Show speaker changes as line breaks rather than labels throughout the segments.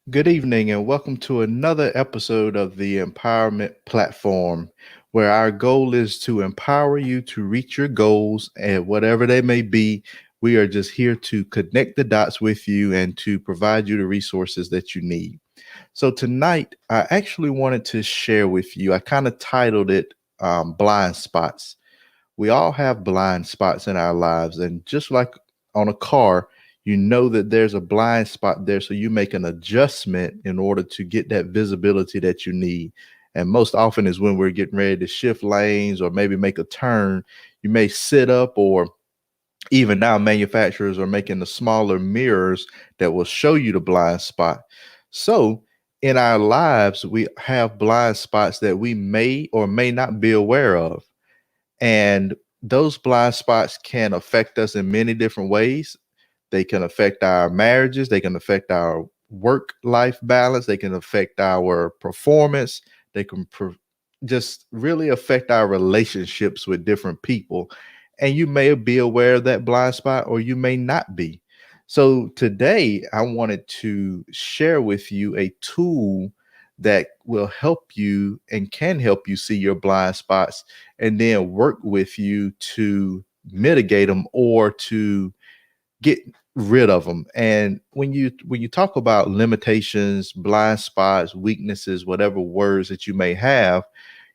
Good evening, and welcome to another episode of the Empowerment Platform, where our goal is to empower you to reach your goals and whatever they may be. We are just here to connect the dots with you and to provide you the resources that you need. So, tonight, I actually wanted to share with you, I kind of titled it Blind Spots. We all have blind spots in our lives, and just like on a car, you know that there's a blind spot there, so you make an adjustment in order to get that visibility that you need. And most often is when we're getting ready to shift lanes or maybe make a turn. You may sit up, or even now manufacturers are making the smaller mirrors that will show you the blind spot. So in our lives, we have blind spots that we may or may not be aware of, and those blind spots can affect us in many different ways. They can affect our marriages, they can affect our work life balance, they can affect our performance, they can just really affect our relationships with different people. And you may be aware of that blind spot or you may not be. So today, I wanted to share with you a tool that will help you and can help you see your blind spots and then work with you to mitigate them or to get rid of them. And when you talk about limitations, blind spots, weaknesses, whatever words that you may have,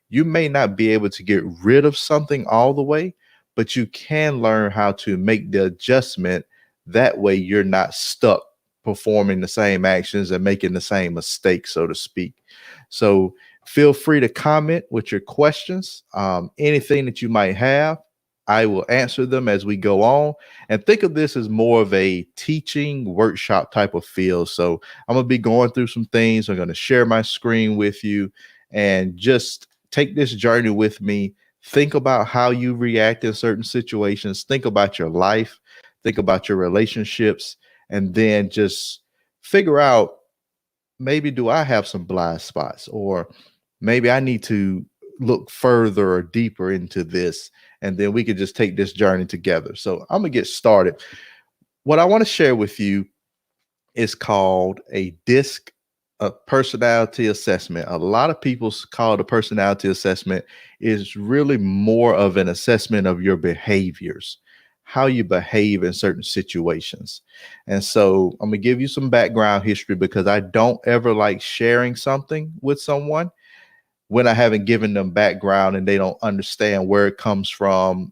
you may not be able to get rid of something all the way, but you can learn how to make the adjustment. That way you're not stuck performing the same actions and making the same mistakes, so to speak. So feel free to comment with your questions, anything that you might have. I will answer them as we go on. And think of this as more of a teaching workshop type of feel. So I'm going to be going through some things. I'm going to share my screen with you and just take this journey with me. Think about how you react in certain situations. Think about your life. Think about your relationships. And then just figure out, maybe do I have some blind spots, or maybe I need to look further or deeper into this, and then we could just take this journey together. So I'm gonna get started. What I want to share with you is called a DISC, a personality assessment. A lot of people call it a personality assessment. Is really more of an assessment of your behaviors, how you behave in certain situations. And so I'm going to give you some background history because I don't ever like sharing something with someone when I haven't given them background and they don't understand where it comes from,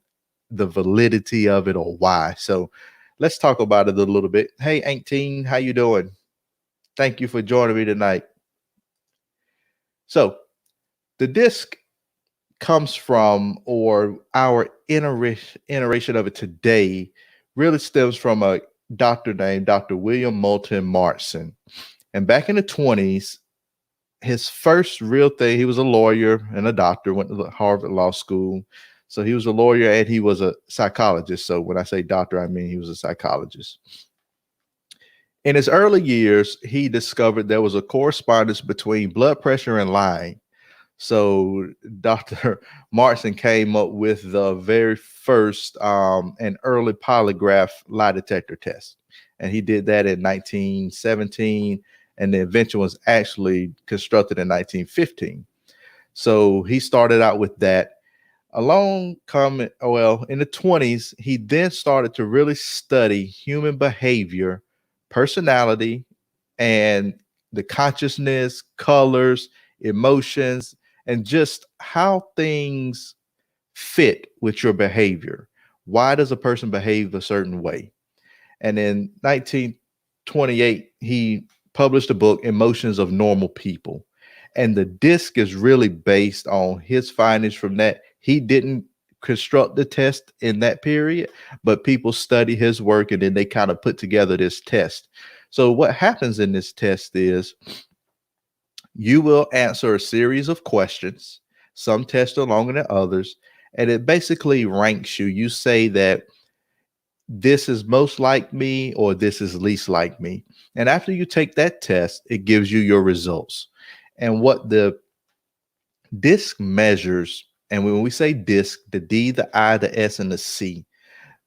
the validity of it, or why. So let's talk about it a little bit. Hey, Auntie, how you doing? Thank you for joining me tonight. So the disc comes from, or our iteration of it today, really stems from a doctor named Dr. William Moulton Marston. And back in the 20s, his first real thing, he was a lawyer and a doctor, went to the Harvard Law School. So he was a lawyer and he was a psychologist. So when I say doctor, I mean he was a psychologist. In his early years, he discovered there was a correspondence between blood pressure and lying. So Dr. Marston came up with the very first and early polygraph lie detector test. And he did that in 1917, and the invention was actually constructed in 1915. So he started out with that. In the 20s, he then started to really study human behavior, personality, and the consciousness, colors, emotions, and just how things fit with your behavior. Why does a person behave a certain way? And in 1928, he published a book, Emotions of Normal People. And the disc is really based on his findings from that. He didn't construct the test in that period, but people study his work and then they kind of put together this test. So, what happens in this test is you will answer a series of questions, some test are longer than others, and it basically ranks you. You say that this is most like me or this is least like me. And after you take that test, it gives you your results. And what the disc measures, and when we say disc, the D, the I, the S, and the C,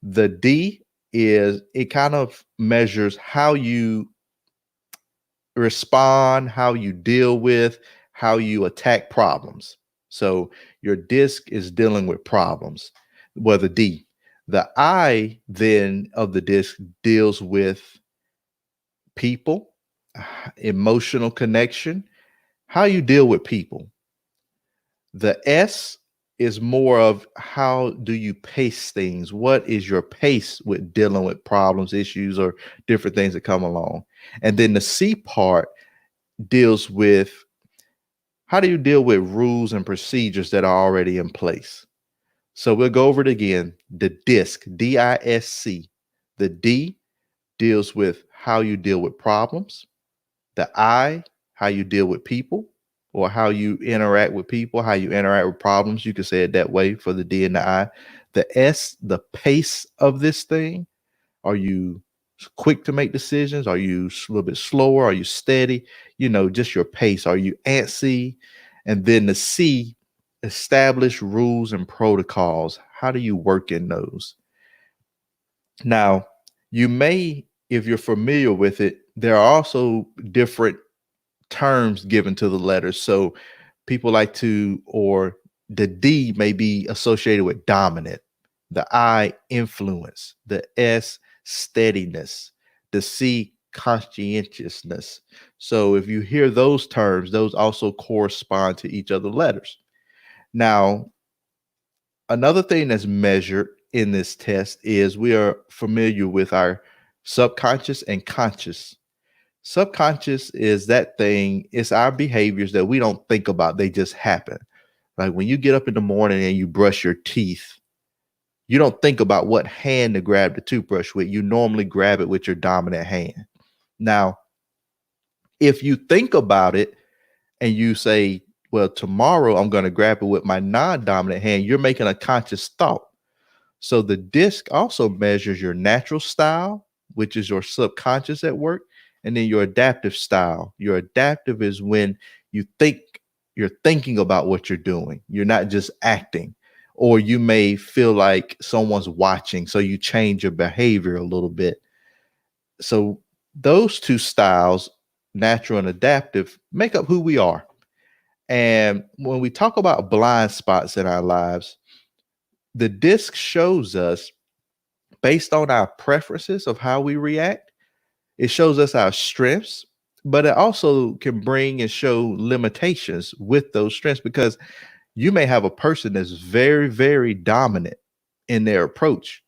the D is, it kind of measures how you respond, how you deal with, how you attack problems. So your disc is dealing with problems. Well, the D. The I then of the disc deals with people, emotional connection, how you deal with people. The S is more of how do you pace things? What is your pace with dealing with problems, issues, or different things that come along? And then the C part deals with how do you deal with rules and procedures that are already in place? So we'll go over it again. The DISC, DISC. The D deals with how you deal with problems. The I, how you deal with people or how you interact with people, how you interact with problems. You can say it that way for the D and the I. The S, the pace of this thing. Are you quick to make decisions? Are you a little bit slower? Are you steady? Just your pace. Are you antsy? And then the C, establish rules and protocols. How do you work in those? Now, you may, if you're familiar with it, there are also different terms given to the letters. So people like to, or the D may be associated with dominant, the I, influence, the S, steadiness, the C, conscientiousness. So if you hear those terms, those also correspond to each of the letters. Now, another thing that's measured in this test is we are familiar with our subconscious and conscious. Subconscious is that thing, it's our behaviors that we don't think about, they just happen. Like when you get up in the morning and you brush your teeth, you don't think about what hand to grab the toothbrush with. You normally grab it with your dominant hand. Now, if you think about it and you say, well, tomorrow I'm going to grab it with my non-dominant hand, you're making a conscious thought. So the disc also measures your natural style, which is your subconscious at work, and then your adaptive style. Your adaptive is when you think, you're thinking about what you're doing. You're not just acting. Or you may feel like someone's watching, so you change your behavior a little bit. So those two styles, natural and adaptive, make up who we are. And when we talk about blind spots in our lives, the disc shows us based on our preferences of how we react. It shows us our strengths, but it also can bring and show limitations with those strengths because you may have a person that's very, very dominant in their approach.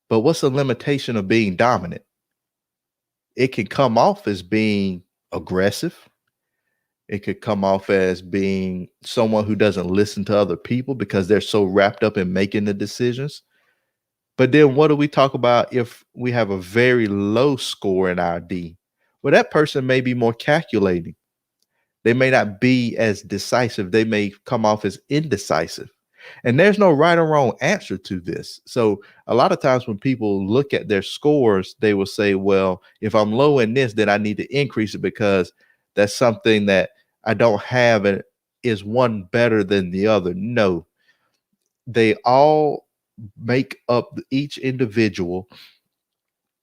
But what's the limitation of being dominant? It can come off as being aggressive. It could come off as being someone who doesn't listen to other people because they're so wrapped up in making the decisions. But then what do we talk about if we have a very low score in our D? Well, that person may be more calculating. They may not be as decisive. They may come off as indecisive. And there's no right or wrong answer to this. So a lot of times when people look at their scores, they will say, well, if I'm low in this, then I need to increase it because that's something that I don't have and is one better than the other. No, they all make up each individual.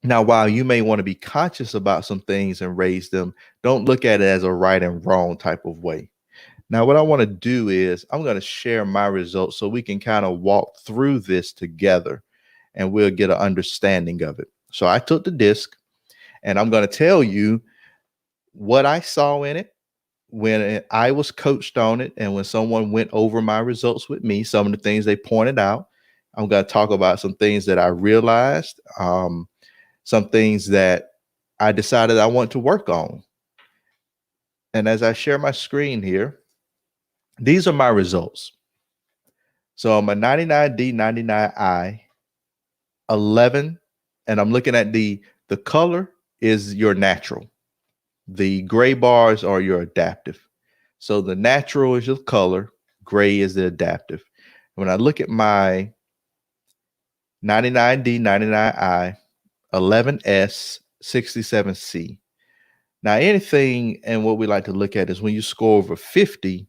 Now, while you may want to be conscious about some things and raise them, don't look at it as a right and wrong type of way. Now, what I want to do is I'm going to share my results so we can kind of walk through this together and we'll get an understanding of it. So I took the disc and I'm going to tell you what I saw in it when I was coached on it and when someone went over my results with me, some of the things they pointed out. I'm going to talk about some things that I realized, some things that I decided I want to work on. And as I share my screen here, these are my results. So I'm a 99D, 99I, 11, and I'm looking at the color is your natural. The gray bars are your adaptive. So the natural is your color, gray is the adaptive. When I look at my 99D, 99I, 11S, 67C. Now anything, and what we like to look at is when you score over 50,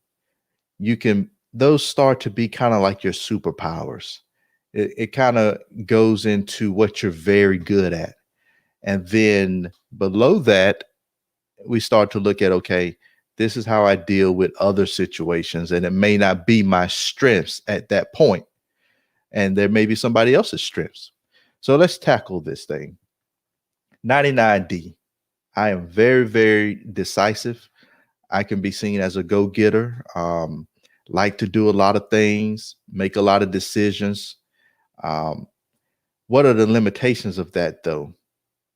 those start to be kind of like your superpowers. It kind of goes into what you're very good at. And then below that, we start to look at, okay, this is how I deal with other situations, and it may not be my strengths at that point, and there may be somebody else's strengths. So let's tackle this thing. 99D. I am very, very decisive. I can be seen as a go-getter, like to do a lot of things, make a lot of decisions. Um, what are the limitations of that, though?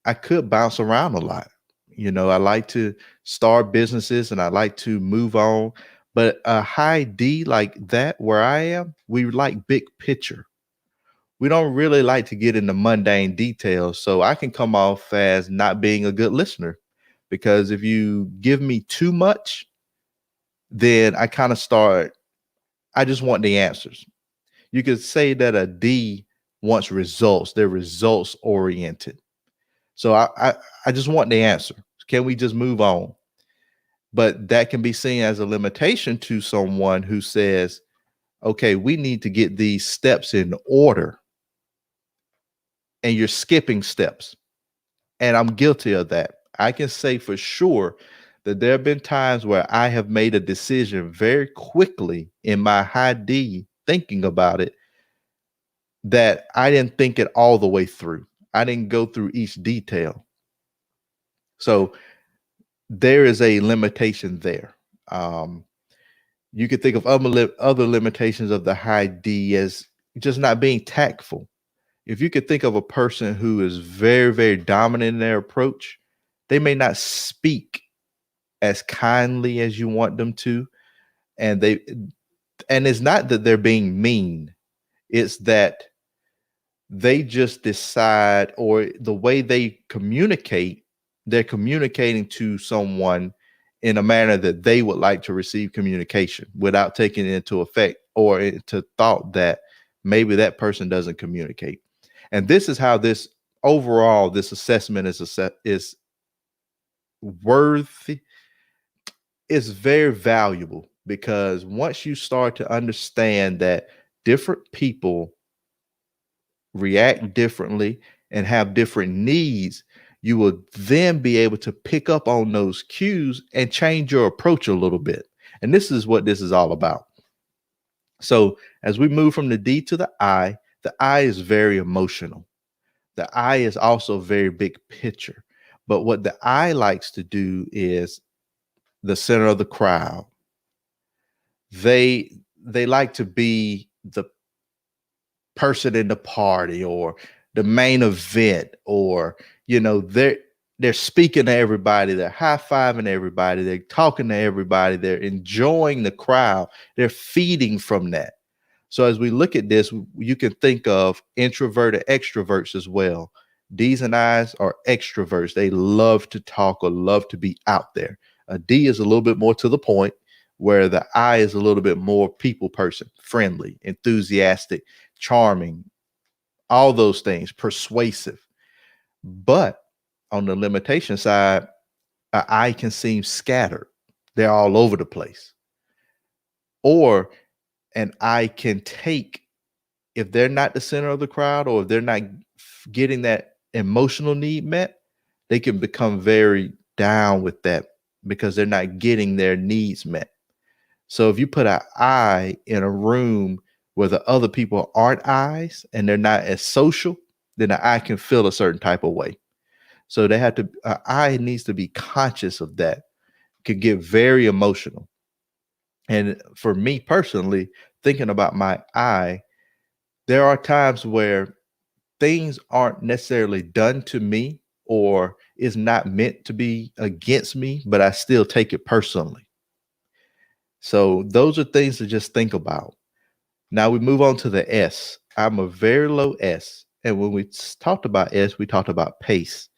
I could bounce around a lot. I like to start businesses and I like to move on. But a high D like that, where I am, we like big picture. We don't really like to get into mundane details. So I can come off as not being a good listener, because if you give me too much, then I kind of start, I just want the answers. You could say that a D wants results. They're results oriented. So I just want the answer. Can we just move on? But that can be seen as a limitation to someone who says, okay, we need to get these steps in order. And you're skipping steps. And I'm guilty of that. I can say for sure that there have been times where I have made a decision very quickly in my high D, thinking about it, that I didn't think it all the way through. I didn't go through each detail. So there is a limitation there. You could think of other limitations of the high D as just not being tactful. If you could think of a person who is very, very dominant in their approach, they may not speak as kindly as you want them to. And it's not that they're being mean. It's that they just decide, or the way they communicate, they're communicating to someone in a manner that they would like to receive communication, without taking it into effect or into thought that maybe that person doesn't communicate. And this is how this assessment is worthy, is very valuable, because once you start to understand that different people react differently and have different needs, you will then be able to pick up on those cues and change your approach a little bit. And this is what this is all about. So as we move from the D to the I is very emotional. The I is also very big picture. But what the I likes to do is the center of the crowd. They like to be the person in the party, or the main event, or they're speaking to everybody, they're high-fiving everybody, they're talking to everybody, they're enjoying the crowd, they're feeding from that. So as we look at this, you can think of introverted extroverts as well. D's and I's are extroverts. They love to talk or love to be out there. A D is a little bit more to the point, where the I is a little bit more people person, friendly, enthusiastic, charming, all those things, persuasive. But on the limitation side, an I can seem scattered. They're all over the place. Or an I can take, if they're not the center of the crowd, or if they're not getting that emotional need met, they can become very down with that, because they're not getting their needs met. So if you put an I in a room where the other people aren't I's and they're not as social, then the I can feel a certain type of way. So they have to, I needs to be conscious of that. Could get very emotional. And for me personally, thinking about my I, there are times where things aren't necessarily done to me, or is not meant to be against me, but I still take it personally. So those are things to just think about. Now we move on to the S. I'm a very low S. And when we talked about S, we talked about pace.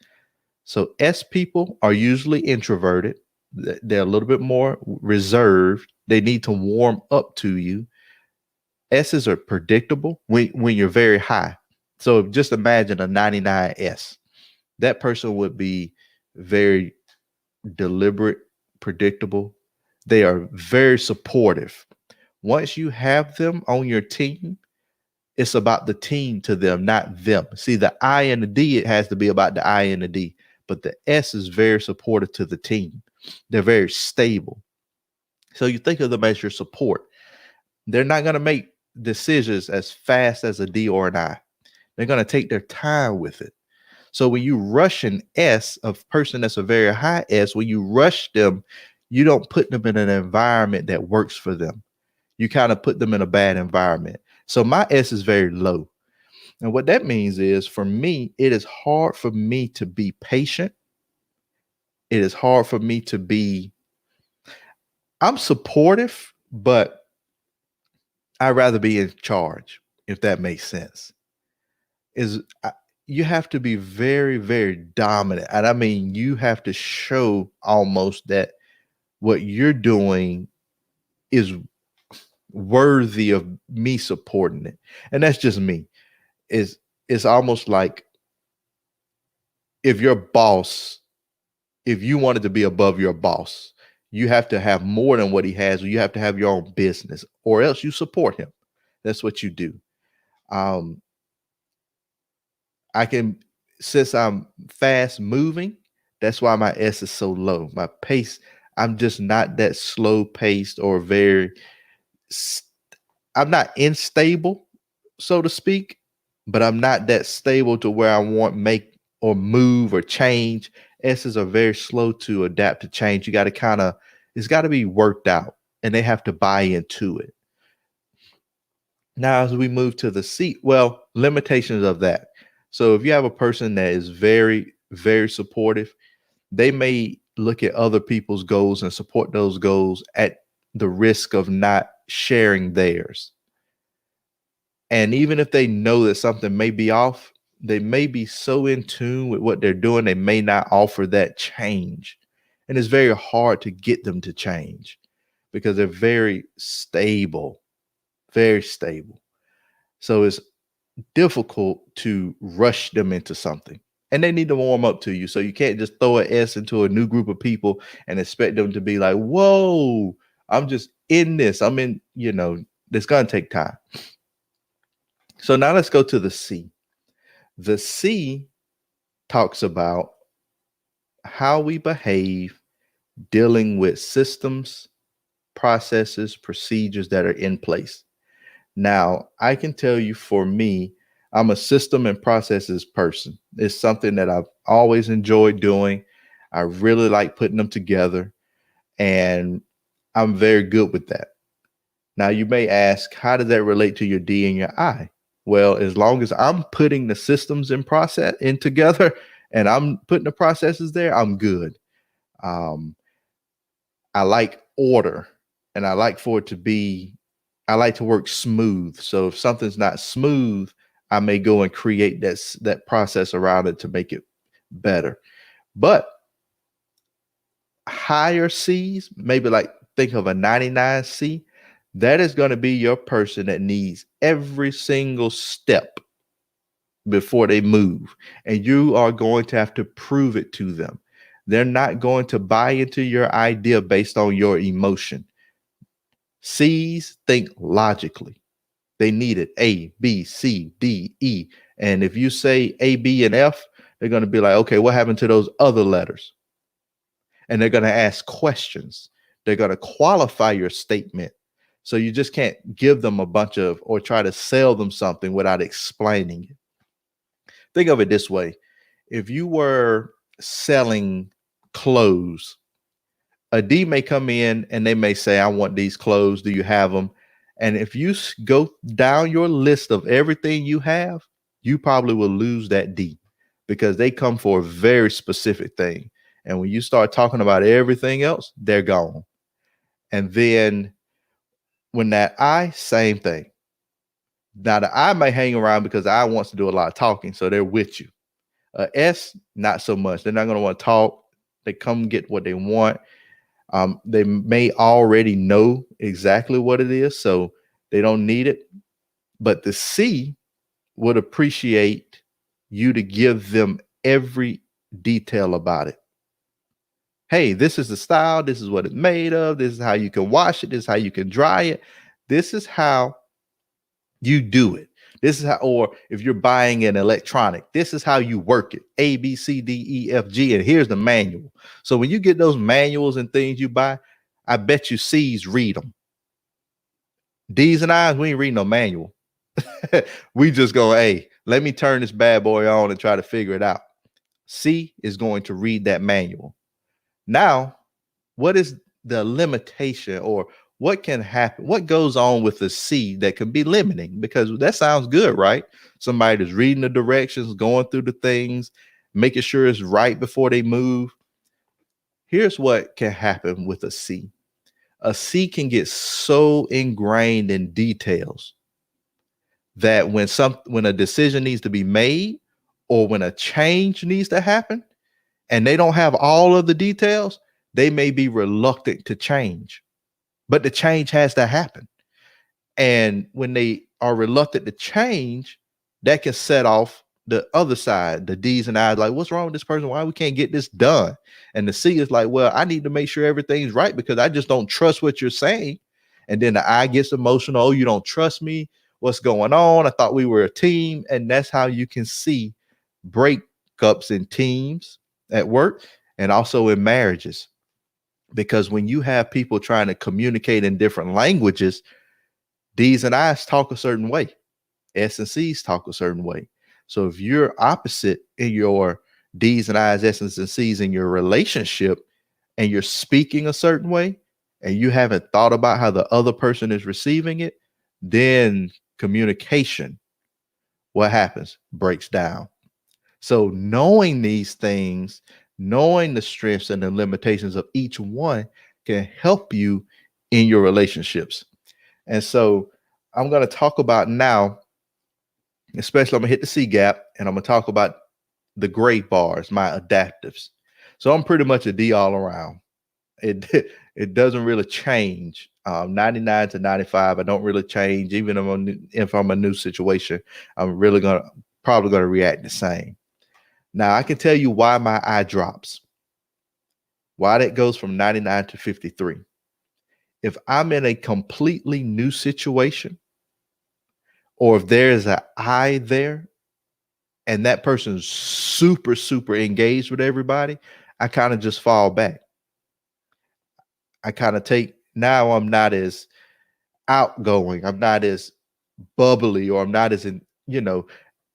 So S people are usually introverted. They're a little bit more reserved. They need to warm up to you. S's are predictable when you're very high. So just imagine a 99S. That person would be very deliberate, predictable. They are very supportive. Once you have them on your team, it's about the team to them, not them. See, the I and the D, it has to be about the I and the D. but the S is very supportive to the team. They're very stable. So you think of them as your support. They're not going to make decisions as fast as a D or an I. They're going to take their time with it. So when you rush an S, a person that's a very high S, when you rush them, you don't put them in an environment that works for them. You kind of put them in a bad environment. So my S is very low. And what that means is, for me, it is hard for me to be patient. It is hard for me to be, I'm supportive, but I'd rather be in charge, if that makes sense. Is You have to be very, very dominant. And I mean, you have to show almost that what you're doing is worthy of me supporting it. And that's just me. It's almost like if your boss, if you wanted to be above your boss, you have to have more than what he has, or you have to have your own business, or else you support him. That's what you do. Um, I can, since I'm fast moving, that's why my S is so low. My pace, I'm just not that slow paced or very, I'm not unstable, so to speak, but I'm not that stable to where I want make or move or change. S's are very slow to adapt to change. You got to kind of, it's got to be worked out and they have to buy into it. Now, as we move to the C, well, limitations of that. So if you have a person that is very, very supportive, they may look at other people's goals and support those goals at the risk of not sharing theirs. And even if they know that something may be off, they may be so in tune with what they're doing, they may not offer that change. And it's very hard to get them to change because they're very stable, very stable. So it's difficult to rush them into something. And they need to warm up to you. So you can't just throw an S into a new group of people and expect them to be like, whoa, I'm just in this. I'm in, it's going to take time. So now let's go to the C. The C talks about how we behave dealing with systems, processes, procedures that are in place. Now, I can tell you, for me, I'm a system and processes person. It's something that I've always enjoyed doing. I really like putting them together, and I'm very good with that. Now, you may ask, how does that relate to your D and your I? Well, as long as I'm putting the systems and process in together and I'm putting the processes there, I'm good. I like order, and I like for it to be, I like to work smooth. So if something's not smooth, I may go and create that process around it to make it better. But higher C's, maybe like think of a 99C, that is going to be your person that needs every single step before they move. And you are going to have to prove it to them. They're not going to buy into your idea based on your emotion. C's think logically. They need it. A, B, C, D, E. And if you say A, B, and F, they're going to be like, okay, what happened to those other letters? And they're going to ask questions. They're going to qualify your statement. So you just can't give them a bunch of, or try to sell them something without explaining it. Think of it this way. If you were selling clothes, a D may come in and they may say, I want these clothes. Do you have them? And if you go down your list of everything you have, you probably will lose that D because they come for a very specific thing. And when you start talking about everything else, they're gone. And then when that I, same thing. Now the I may hang around because I wants to do a lot of talking. So they're with you. S, not so much. They're not going to want to talk. They come get what they want. They may already know exactly what it is, so they don't need it. But the C would appreciate you to give them every detail about it. Hey, this is the style. This is what it's made of. This is how you can wash it. This is how you can dry it. This is how you do it. This is how, or if you're buying an electronic, this is how you work it. A, B, C, D, E, F, G, and here's the manual. So when you get those manuals and things you buy, I bet you C's read them. D's and I's, we ain't reading no manual. We just go, hey, let me turn this bad boy on and try to figure it out. C is going to read that manual. Now, what is the limitation, or what can happen? What goes on with the C that can be limiting? Because that sounds good, right? Somebody that's reading the directions, going through the things, making sure it's right before they move. Here's what can happen with a C. A C can get so ingrained in details that when a decision needs to be made, or when a change needs to happen, and they don't have all of the details, they may be reluctant to change. But the change has to happen. And when they are reluctant to change, that can set off the other side, the D's and I's, like, what's wrong with this person? Why we can't get this done? And the C is like, well, I need to make sure everything's right because I just don't trust what you're saying. And then the I gets emotional. Oh, you don't trust me. What's going on? I thought we were a team. And that's how you can see breakups in teams at work and also in marriages. Because when you have people trying to communicate in different languages, D's and I's talk a certain way. S and C's talk a certain way. So if you're opposite in your D's and I's, S's and C's in your relationship, and you're speaking a certain way, and you haven't thought about how the other person is receiving it, then communication, what happens? Breaks down. So knowing these things, knowing the strengths and the limitations of each one can help you in your relationships. And so I'm going to talk about now, especially I'm going to hit the C gap, and I'm going to talk about the gray bars, my adaptives. So I'm pretty much a D all around. It doesn't really change. 99 to 95, I don't really change. Even if I'm a new situation, I'm really probably going to react the same. Now, I can tell you why my I drops, why that goes from 99 to 53. If I'm in a completely new situation, or if there is an I there, and that person's super, super engaged with everybody, I kind of just fall back. I kind of now I'm not as outgoing. I'm not as bubbly, or I'm not as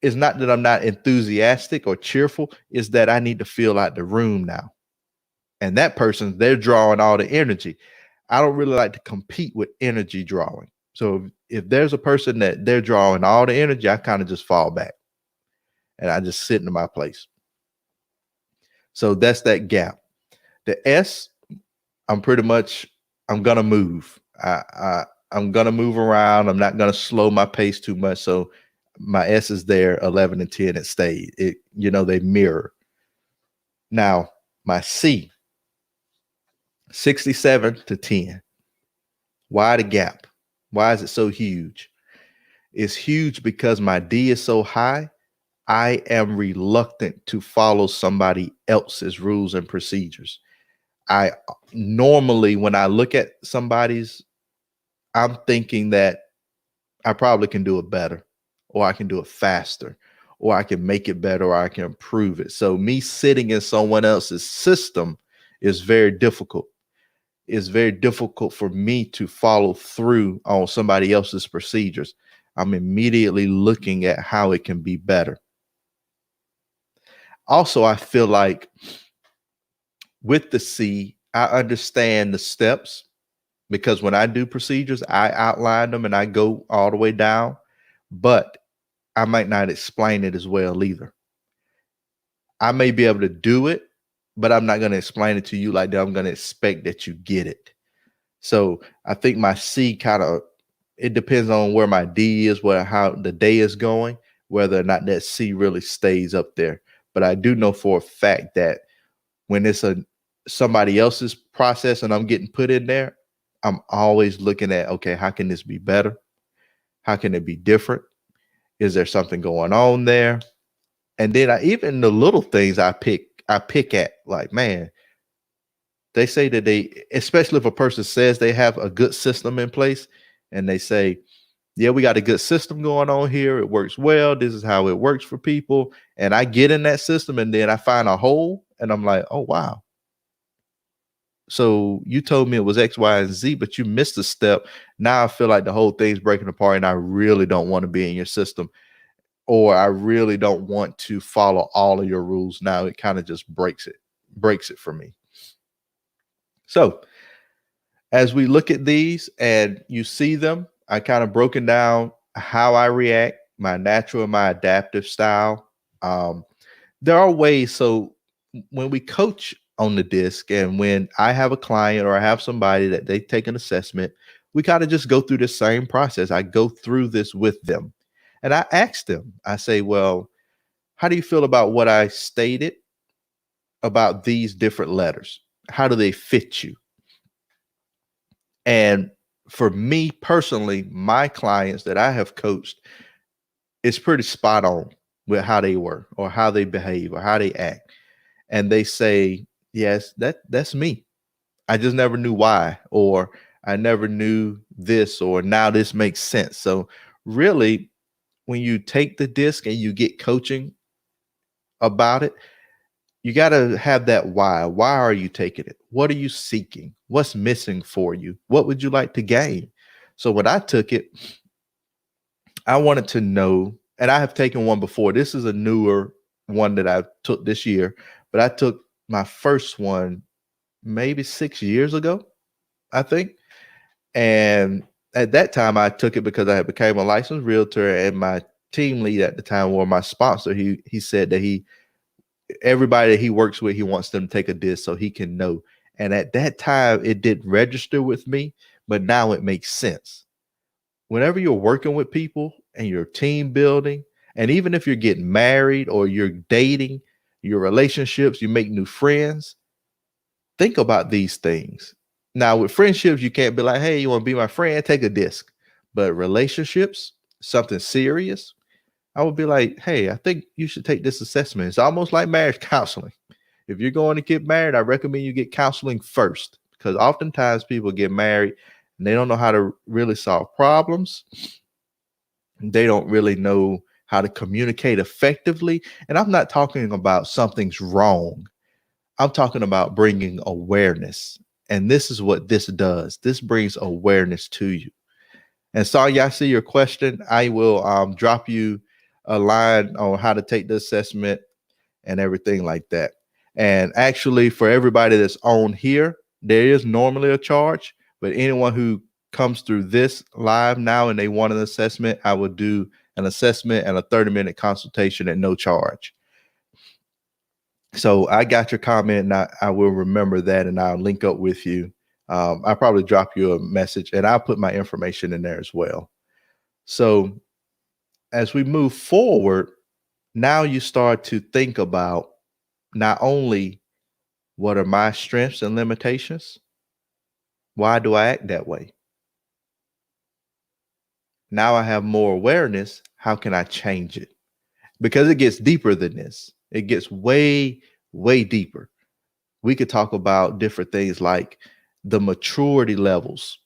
it's not that I'm not enthusiastic or cheerful. It's that I need to feel out the room now. And that person, they're drawing all the energy. I don't really like to compete with energy drawing. So if there's a person that they're drawing all the energy, I kind of just fall back and I just sit in my place. So that's that gap. The S, I'm going to move. I'm going to move around. I'm not going to slow my pace too much. So my S is there, 11 and 10, it stayed. They mirror. Now, my C, 67 to 10. Why the gap? Why is it so huge? It's huge because my D is so high. I am reluctant to follow somebody else's rules and procedures. I normally, when I look at somebody's, I'm thinking that I probably can do it better, or I can do it faster, or I can make it better, or I can improve it. So me sitting in someone else's system is very difficult. It's very difficult for me to follow through on somebody else's procedures. I'm immediately looking at how it can be better. Also, I feel like with the C, I understand the steps, because when I do procedures, I outline them and I go all the way down, but I might not explain it as well either. I may be able to do it, but I'm not going to explain it to you like that. I'm going to expect that you get it. So I think my C it depends on where my D is, how the day is going, whether or not that C really stays up there. But I do know for a fact that when it's somebody else's process and I'm getting put in there, I'm always looking at, okay, how can this be better? How can it be different? Is there something going on there? And then even the little things I pick at, like, man, they say that especially if a person says they have a good system in place, and they say, yeah, we got a good system going on here. It works well. This is how it works for people. And I get in that system and then I find a hole and I'm like, oh, wow. So you told me it was X, Y, and Z, but you missed a step. Now I feel like the whole thing's breaking apart and I really don't want to be in your system, or I really don't want to follow all of your rules. Now it kind of just breaks it for me. So as we look at these and you see them, I kind of broken down how I react, my natural and my adaptive style. There are ways. So when we coach on the disc and when I have a client or I have somebody that they take an assessment, we kind of just go through the same process. I go through this with them and I ask them, I say, well, how do you feel about what I stated about these different letters? How do they fit you? And for me personally, my clients that I have coached, it's pretty spot on with how they were or how they behave or how they act. And they say, yes, that's me. I just never knew why, or I never knew this, or now this makes sense. So really, when you take the disc and you get coaching about it, you got to have that why. Why are you taking it? What are you seeking? What's missing for you? What would you like to gain? So when I took it, I wanted to know, and I have taken one before. This is a newer one that I took this year, but I took my first one maybe 6 years ago, I think. And at that time, I took it because I had became a licensed realtor, and my team lead at the time, or my sponsor, he said that everybody that he works with, he wants them to take a disc so he can know. And at that time, it didn't register with me, but now it makes sense. Whenever you're working with people and you're team building, and even if you're getting married or you're dating, your relationships, you make new friends, think about these things. Now, with friendships, you can't be like, hey, you want to be my friend? Take a disc. But relationships, something serious, I would be like, hey, I think you should take this assessment. It's almost like marriage counseling. If you're going to get married, I recommend you get counseling first, because oftentimes people get married and they don't know how to really solve problems. They don't really know how to communicate effectively. And I'm not talking about something's wrong. I'm talking about bringing awareness. And this is what this does. This brings awareness to you. And Sonya, I see your question. I will drop you a line on how to take the assessment and everything like that. And actually, for everybody that's on here, there is normally a charge, but anyone who comes through this live now and they want an assessment, I will do an assessment and a 30-minute consultation at no charge. So I got your comment, and I will remember that, and I'll link up with you. I'll probably drop you a message, and I'll put my information in there as well. So as we move forward, now you start to think about not only what are my strengths and limitations, why do I act that way? Now I have more awareness. How can I change it? Because it gets deeper than this. It gets way, way deeper. We could talk about different things like the maturity levels.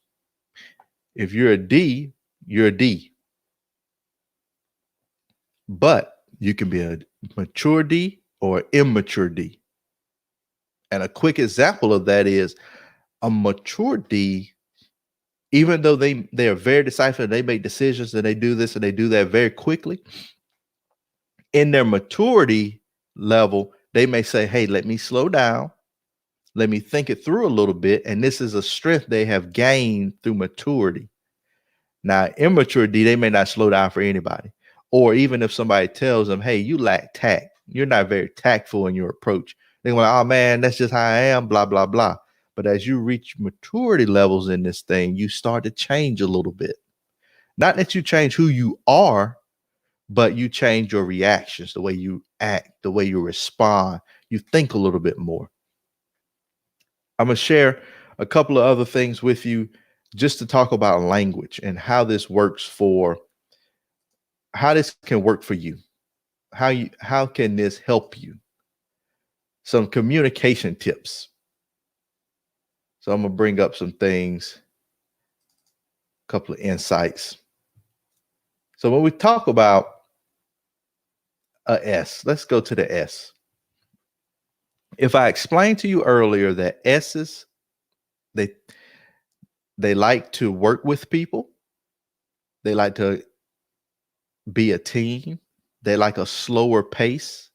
If you're a D, you're a D. But you can be a mature D or immature D. And a quick example of that is a mature D, even though they are very decisive, they make decisions and they do this and they do that very quickly. In their maturity level, they may say, hey, let me slow down. Let me think it through a little bit. And this is a strength they have gained through maturity. Now, immature D, they may not slow down for anybody. Or even if somebody tells them, hey, you lack tact, you're not very tactful in your approach. They're like, oh man, that's just how I am, blah, blah, blah. But as you reach maturity levels in this thing, you start to change a little bit. Not that you change who you are, but you change your reactions, the way you act, the way you respond. You think a little bit more. I'm going to share a couple of other things with you just to talk about language and how this works how this can work for you. How can this help you? Some communication tips. So I'm going to bring up some things, a couple of insights. So when we talk about a S, let's go to the S. If I explained to you earlier that S's, they they like to work with people, they like to be a team, they like a slower pace,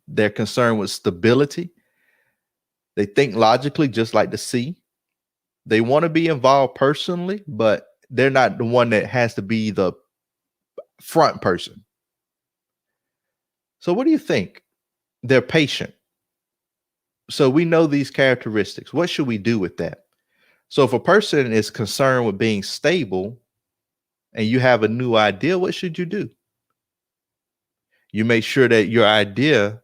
they're concerned with stability, they think logically just like the C. They want to be involved personally, but they're not the one that has to be the front person. So what do you think? They're patient. So we know these characteristics. What should we do with that? So if a person is concerned with being stable and you have a new idea, what should you do? You make sure that your idea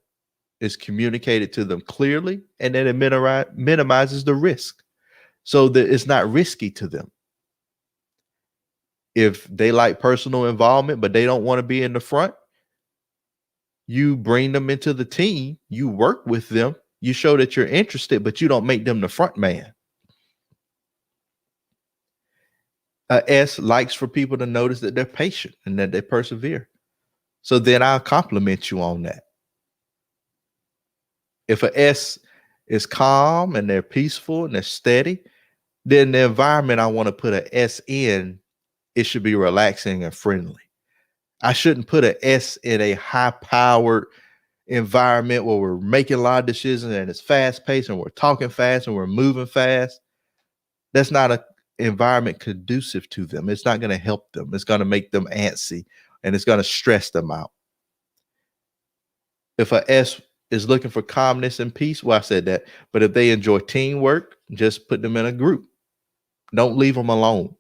is communicated to them clearly and then it minimizes the risk so that it's not risky to them. If they like personal involvement, but they don't want to be in the front, you bring them into the team, you work with them, you show that you're interested, but you don't make them the front man. S likes for people to notice that they're patient and that they persevere. So then I'll compliment you on that. If a S is calm and they're peaceful and they're steady, then the environment I want to put a S in, it should be relaxing and friendly. I shouldn't put an S in a high-powered environment where we're making a lot of decisions and it's fast-paced and we're talking fast and we're moving fast. That's not an environment conducive to them. It's not going to help them. It's going to make them antsy and it's going to stress them out. If a S is looking for calmness and peace, well, I said that. But if they enjoy teamwork, just put them in a group. Don't leave them alone.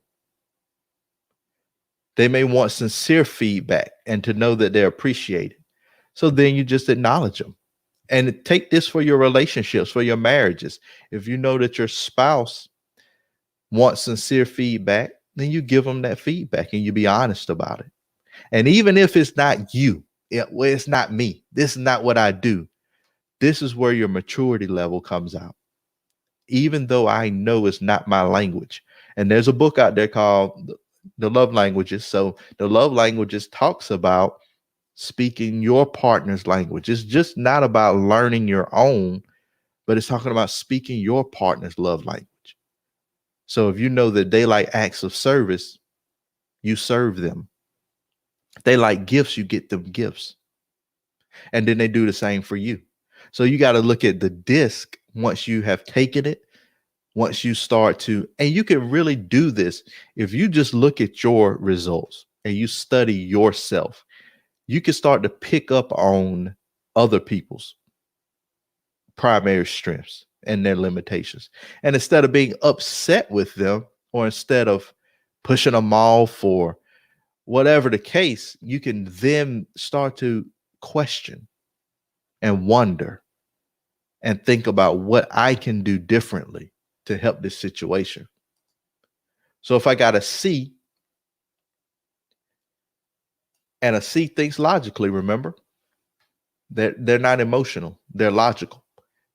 They may want sincere feedback and to know that they're appreciated. So then you just acknowledge them. And take this for your relationships, for your marriages. If you know that your spouse wants sincere feedback, then you give them that feedback and you be honest about it. And even if it's not you, it's not me, this is not what I do, this is where your maturity level comes out. Even though I know it's not my language. And there's a book out there called The Love Languages. So the Love Languages talks about speaking your partner's language. It's just not about learning your own, but it's talking about speaking your partner's love language. So if you know that they like acts of service, you serve them. If they like gifts, you get them gifts. And then they do the same for you. So you got to look at the disc once you have taken it, once you start to, and you can really do this if you just look at your results and you study yourself. You can start to pick up on other people's primary strengths and their limitations. And instead of being upset with them, or instead of pushing them off or whatever the case, you can then start to question and wonder and think about what I can do differently to help this situation. So if I got a C, and a C thinks logically, remember, they're not emotional, they're logical.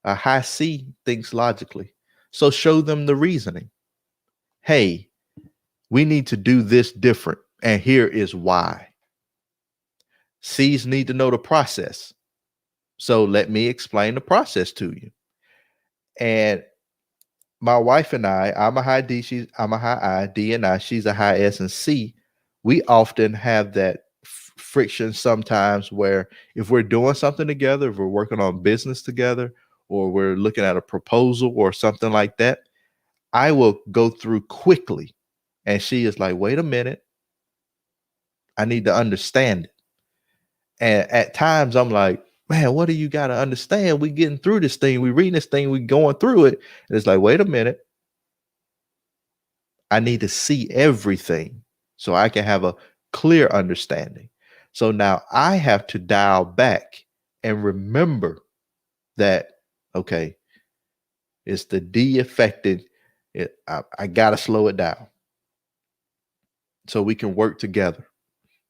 A high C thinks logically. So show them the reasoning. Hey, we need to do this different, and here is why. C's need to know the process. So let me explain the process to you. And my wife and I'm a high D, I'm a high I, D and I, she's a high S and C. We often have that friction sometimes where if we're doing something together, if we're working on business together, or we're looking at a proposal or something like that, I will go through quickly. And she is like, wait a minute, I need to understand it. And at times I'm like, man, what do you got to understand? We getting through this thing. We reading this thing. We going through it. And it's like, wait a minute. I need to see everything so I can have a clear understanding. So now I have to dial back and remember that, okay, it's the D affected. I got to slow it down so we can work together.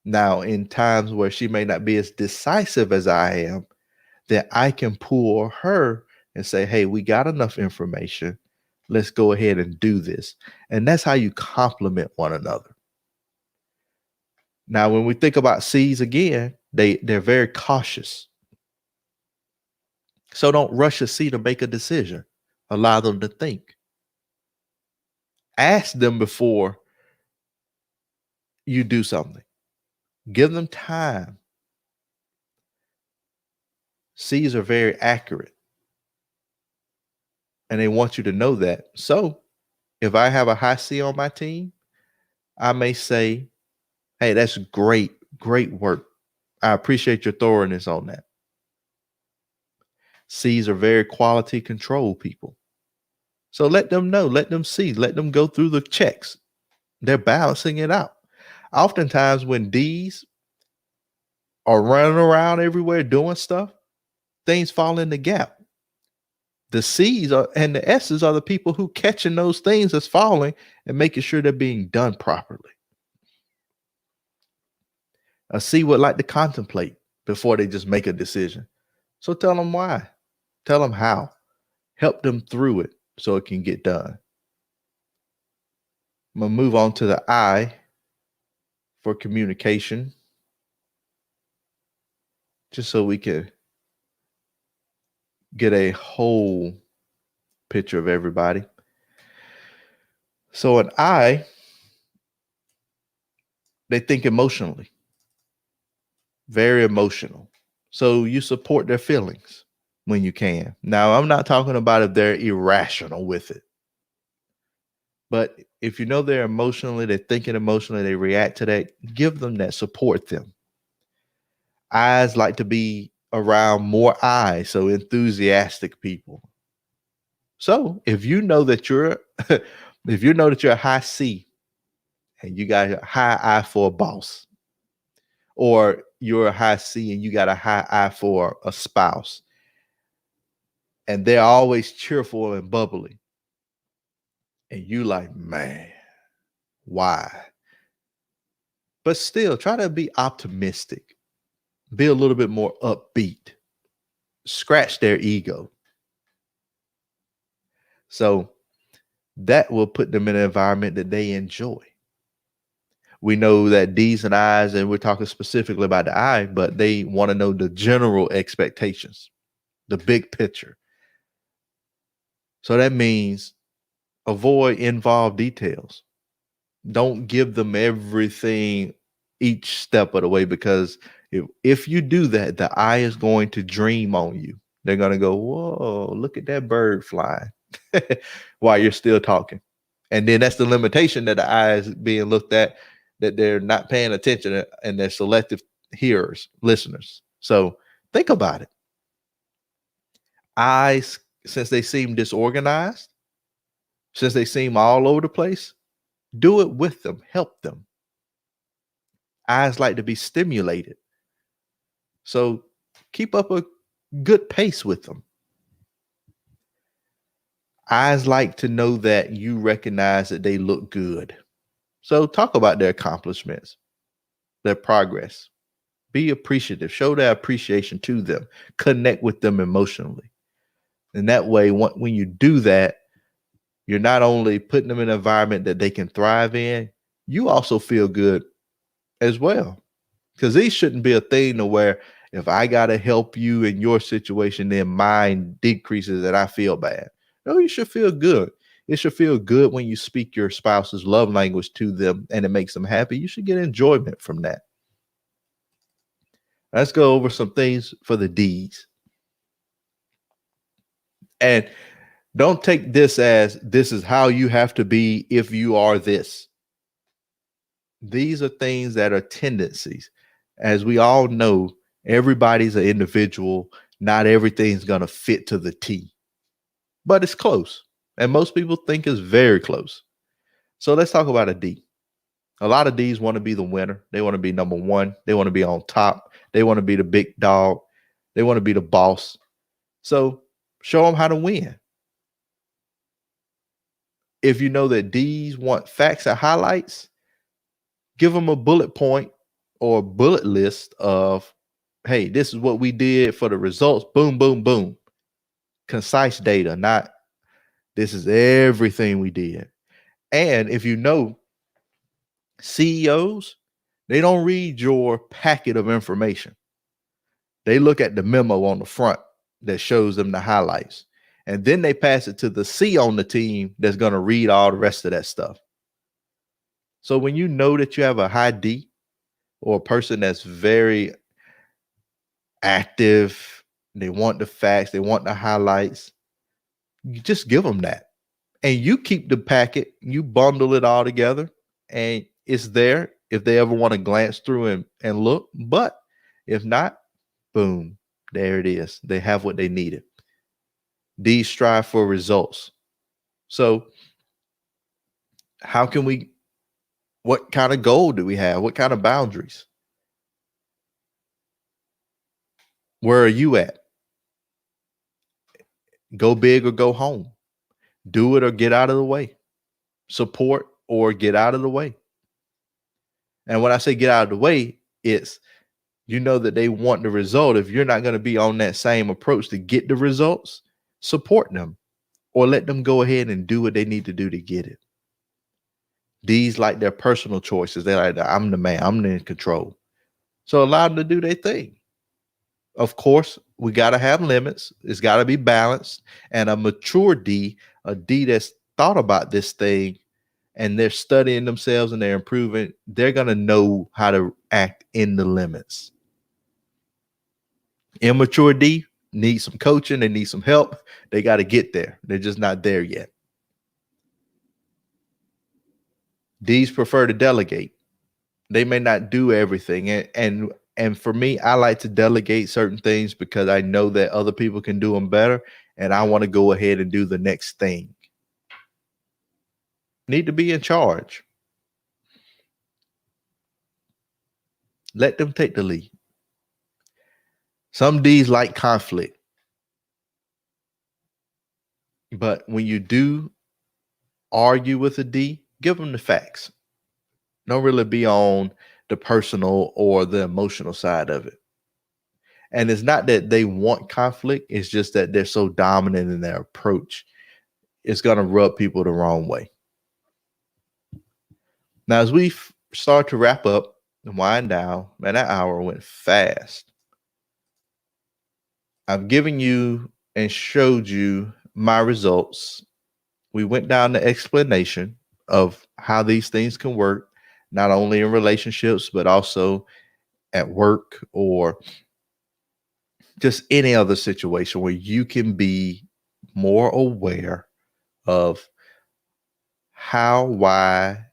Now, in times where she may not be as decisive as I am, then I can pull her and say, hey, we got enough information. Let's go ahead and do this. And that's how you complement one another. Now, when we think about C's again, they're very cautious. So don't rush a C to make a decision. Allow them to think. Ask them before you do something. Give them time. C's are very accurate. And they want you to know that. So if I have a high C on my team, I may say, hey, that's great. Great work. I appreciate your thoroughness on that. C's are very quality control people. So let them know, let them see, let them go through the checks. They're balancing it out. Oftentimes when D's are running around everywhere doing stuff, things fall in the gap. The C's and the S's are the people who catching those things that's falling and making sure they're being done properly. A C would like to contemplate before they just make a decision. So tell them why. Tell them how. Help them through it so it can get done. I'm going to move on to the I for communication, just so we can get a whole picture of everybody. So an I, they think emotionally, very emotional. So you support their feelings when you can. Now, I'm not talking about if they're irrational with it. But if you know they're thinking emotionally, they react to that, give them that, support them. I's like to be around more eyes, so enthusiastic people. So if you know that you're a high C and you got a high I for a boss, or you're a high C and you got a high I for a spouse, and they're always cheerful and bubbly, and you like, man, why? But still try to be optimistic, be a little bit more upbeat, scratch their ego. So that will put them in an environment that they enjoy. We know that D's and I's, and we're talking specifically about the I, but they want to know the general expectations, the big picture. So that means avoid involved details. Don't give them everything each step of the way, because if you do that, the I is going to dream on you. They're going to go, whoa, look at that bird flying while you're still talking. And then that's the limitation that the I is being looked at, that they're not paying attention and they're selective hearers, listeners. So think about it. I's, since they seem disorganized, since they seem all over the place, do it with them, help them. I's like to be stimulated. So keep up a good pace with them. I's like to know that you recognize that they look good. So talk about their accomplishments, their progress. Be appreciative. Show their appreciation to them. Connect with them emotionally. And that way, when you do that, you're not only putting them in an environment that they can thrive in, you also feel good as well. Because these shouldn't be a thing to where if I got to help you in your situation, then mine decreases and I feel bad. No, you should feel good. It should feel good when you speak your spouse's love language to them and it makes them happy. You should get enjoyment from that. Let's go over some things for the D's. And don't take this as this is how you have to be if you are this. These are things that are tendencies. As we all know, everybody's an individual. Not everything's going to fit to the T, but it's close. And most people think it's very close. So let's talk about a D. A lot of D's want to be the winner. They want to be number one. They want to be on top. They want to be the big dog. They want to be the boss. So show them how to win. If you know that D's want facts and highlights, give them a bullet point or a bullet list of, hey, this is what we did for the results. Boom, boom, boom. Concise data, not this is everything we did. And if you know CEOs, They don't read your packet of information. They look at the memo on the front that shows them the highlights. And then they pass it to the C on the team that's going to read all the rest of that stuff. So when you know that you have a high D or a person that's very active, they want the facts, they want the highlights, you just give them that. And you keep the packet, you bundle it all together, and it's there if they ever want to glance through and look. But if not, boom, there it is. They have what they needed. These strive for results. So how can we, what kind of goal do we have? What kind of boundaries? Where are you at? Go big or go home. Do it or get out of the way. Support or get out of the way. And when I say get out of the way, it's, you know that they want the result. If you're not going to be on that same approach to get the results, support them or let them go ahead and do what they need to do to get it. These like their personal choices. They're like, I'm the man, I'm in control. So allow them to do their thing. Of course, we got to have limits. It's got to be balanced. And a mature D, a D that's thought about this thing and they're studying themselves and they're improving, they're going to know how to act in the limits. Immature D need some coaching. They need some help. They got to get there. They're just not there yet. D's prefer to delegate. They may not do everything. And for me, I like to delegate certain things because I know that other people can do them better. And I want to go ahead and do the next thing. Need to be in charge. Let them take the lead. Some D's like conflict. But when you do argue with a D, give them the facts. Don't really be on the personal or the emotional side of it. And it's not that they want conflict. It's just that they're so dominant in their approach. It's going to rub people the wrong way. Now, as we start to wrap up and wind down, man, that hour went fast. I've given you and showed you my results. We went down the explanation of how these things can work, not only in relationships, but also at work or just any other situation where you can be more aware of how, why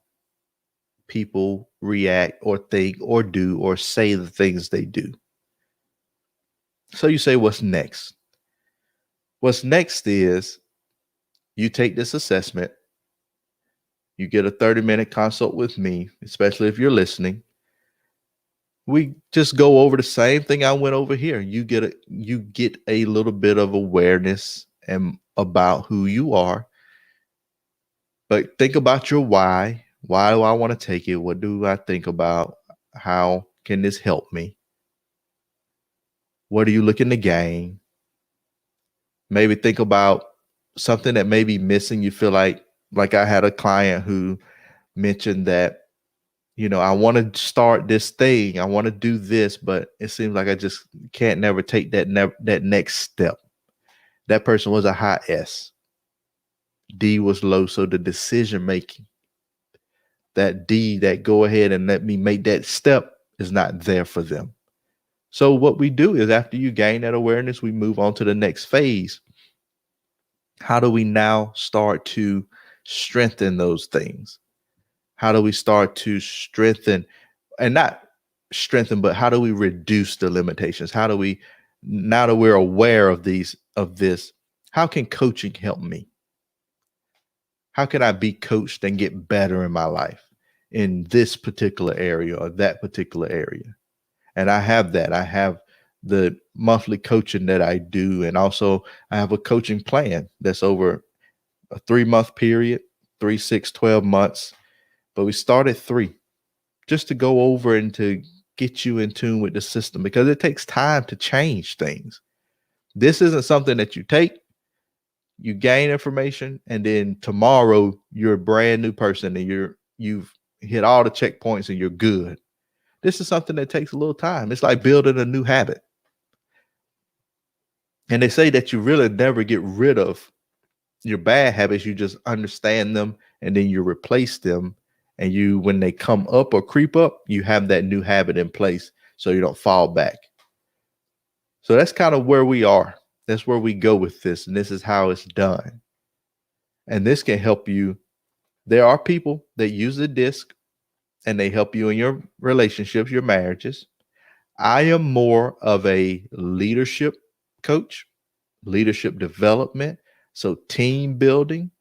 people react or think or do or say the things they do. So you say, what's next? What's next is you take this assessment. You get a 30-minute consult with me, especially if you're listening. We just go over the same thing I went over here. You get a little bit of awareness and about who you are. But think about your why. Why do I want to take it? What do I think about? How can this help me? What are you looking to gain? Maybe think about something that may be missing. You feel like I had a client who mentioned that, I want to start this thing. I want to do this, but it seems like I just can't never take that next step. That person was a high S. D was low. So the decision making, that D, that go ahead and let me make that step, is not there for them. So what we do is after you gain that awareness, we move on to the next phase. How do we now start to strengthen those things? How do we start to strengthen, and not strengthen, but how do we reduce the limitations? How do we, now that we're aware of this, how can coaching help me? How can I be coached and get better in my life in this particular area or that particular area? And I have that. I have the monthly coaching that I do. And also I have a coaching plan that's over a 3-month period, 3, 6, 12 months. But we start at 3 just to go over and to get you in tune with the system, because it takes time to change things. This isn't something that you take, you gain information, and then tomorrow you're a brand new person and you've hit all the checkpoints and you're good. This is something that takes a little time. It's like building a new habit. And they say that you really never get rid of your bad habits. You just understand them and then you replace them. And you, when they come up or creep up, you have that new habit in place so you don't fall back. So that's kind of where we are. That's where we go with this. And this is how it's done. And this can help you. There are people that use the disc and they help you in your relationships, your marriages. I am more of a leadership coach, leadership development. So team building,